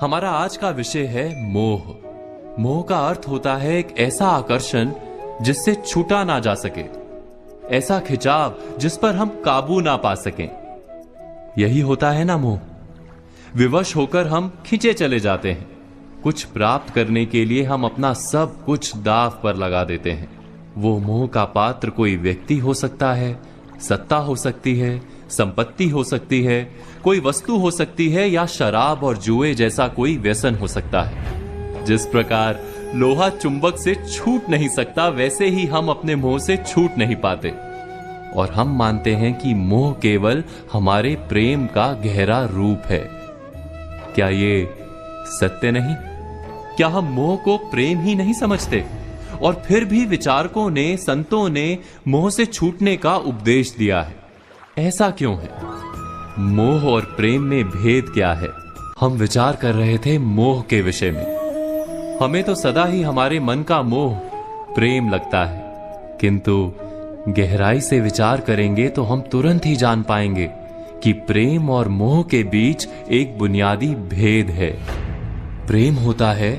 हमारा आज का विषय है मोह। मोह का अर्थ होता है एक ऐसा आकर्षण जिससे छूटा ना जा सके, ऐसा खिंचाव जिस पर हम काबू ना पा सकें। यही होता है ना मोह। विवश होकर हम खींचे चले जाते हैं। कुछ प्राप्त करने के लिए हम अपना सब कुछ दांव पर लगा देते हैं। वो मोह का पात्र कोई व्यक्ति हो सकता है, सत्ता हो सकती है, संपत्ति हो सकती है, कोई वस्तु हो सकती है, या शराब और जुए जैसा कोई व्यसन हो सकता है। जिस प्रकार लोहा चुंबक से छूट नहीं सकता, वैसे ही हम अपने मोह से छूट नहीं पाते। और हम मानते हैं कि मोह केवल हमारे प्रेम का गहरा रूप है। क्या ये सत्य नहीं? क्या हम मोह को प्रेम ही नहीं समझते? और फिर भी विचारकों ने, संतों ने मोह से छूटने का उपदेश दिया है। ऐसा क्यों है? मोह और प्रेम में भेद क्या है? हम विचार कर रहे थे मोह के विषय में। हमें तो सदा ही हमारे मन का मोह प्रेम लगता है, किंतु गहराई से विचार करेंगे तो हम तुरंत ही जान पाएंगे कि प्रेम और मोह के बीच एक बुनियादी भेद है। प्रेम होता है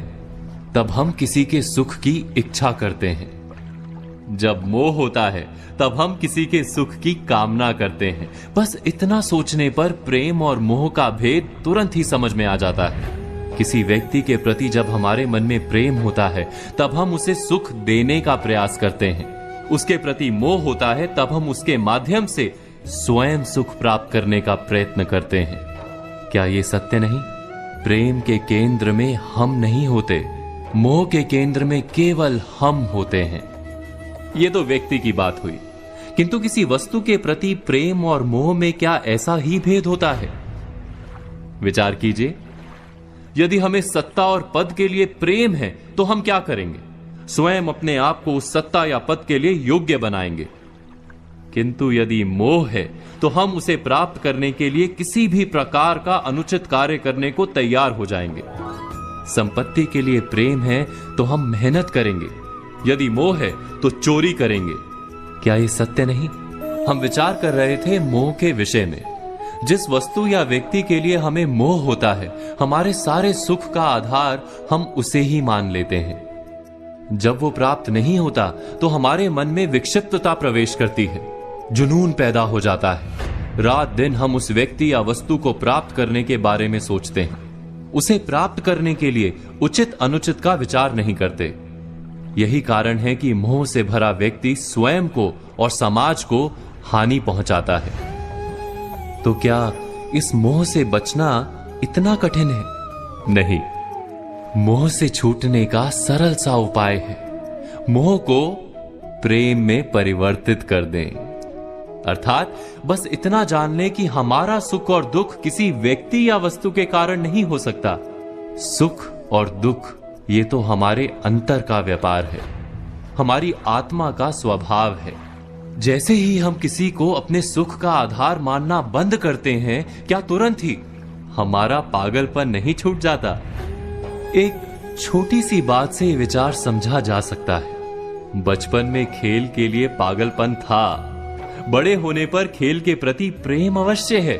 तब हम किसी के सुख की इच्छा करते हैं। जब मोह होता है तब हम किसी के सुख की कामना करते हैं। बस इतना सोचने पर प्रेम और मोह का भेद तुरंत ही समझ में आ जाता है। किसी व्यक्ति के प्रति जब हमारे मन में प्रेम होता है तब हम उसे सुख देने का प्रयास करते हैं। उसके प्रति मोह होता है तब हम उसके माध्यम से स्वयं सुख प्राप्त करने का प्रयत्न करते हैं। क्या ये सत्य नहीं? प्रेम के केंद्र में हम नहीं होते, मोह के केंद्र में केवल हम होते हैं। यह तो व्यक्ति की बात हुई, किंतु किसी वस्तु के प्रति प्रेम और मोह में क्या ऐसा ही भेद होता है? विचार कीजिए। यदि हमें सत्ता और पद के लिए प्रेम है तो हम क्या करेंगे? स्वयं अपने आप को उस सत्ता या पद के लिए योग्य बनाएंगे। किंतु यदि मोह है तो हम उसे प्राप्त करने के लिए किसी भी प्रकार का अनुचित कार्य करने को तैयार हो जाएंगे। संपत्ति के लिए प्रेम है तो हम मेहनत करेंगे, यदि मोह है तो चोरी करेंगे। क्या ये सत्य नहीं? हम विचार कर रहे थे मोह के विषय में। जिस वस्तु या व्यक्ति के लिए हमें मोह होता है, हमारे सारे सुख का आधार हम उसे ही मान लेते हैं। जब वो प्राप्त नहीं होता तो हमारे मन में विक्षिप्तता प्रवेश करती है, जुनून पैदा हो जाता है। रात दिन हम उस व्यक्ति या वस्तु को प्राप्त करने के बारे में सोचते हैं। उसे प्राप्त करने के लिए उचित अनुचित का विचार नहीं करते। यही कारण है कि मोह से भरा व्यक्ति स्वयं को और समाज को हानि पहुंचाता है। तो क्या इस मोह से बचना इतना कठिन है? नहीं, मोह से छूटने का सरल सा उपाय है। मोह को प्रेम में परिवर्तित कर दें। अर्थात बस इतना जान लें कि हमारा सुख और दुख किसी व्यक्ति या वस्तु के कारण नहीं हो सकता। सुख और दुख ये तो हमारे अंतर का व्यापार है, हमारी आत्मा का स्वभाव है। जैसे ही हम किसी को अपने सुख का आधार मानना बंद करते हैं, क्या तुरंत ही हमारा पागलपन नहीं छूट जाता? एक छोटी सी बात से ये विचार समझा जा सकता है। बचपन में खेल के लिए पागलपन था, बड़े होने पर खेल के प्रति प्रेम अवश्य है,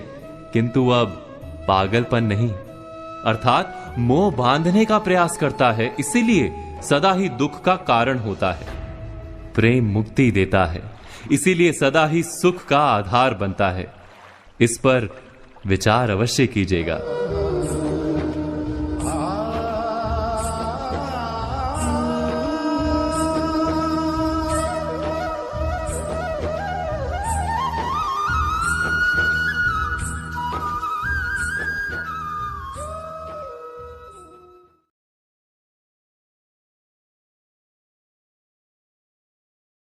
किंतु अब पागलपन नहीं। अर्थात मोह बांधने का प्रयास करता है, इसीलिए सदा ही दुख का कारण होता है। प्रेम मुक्ति देता है, इसीलिए सदा ही सुख का आधार बनता है। इस पर विचार अवश्य कीजिएगा।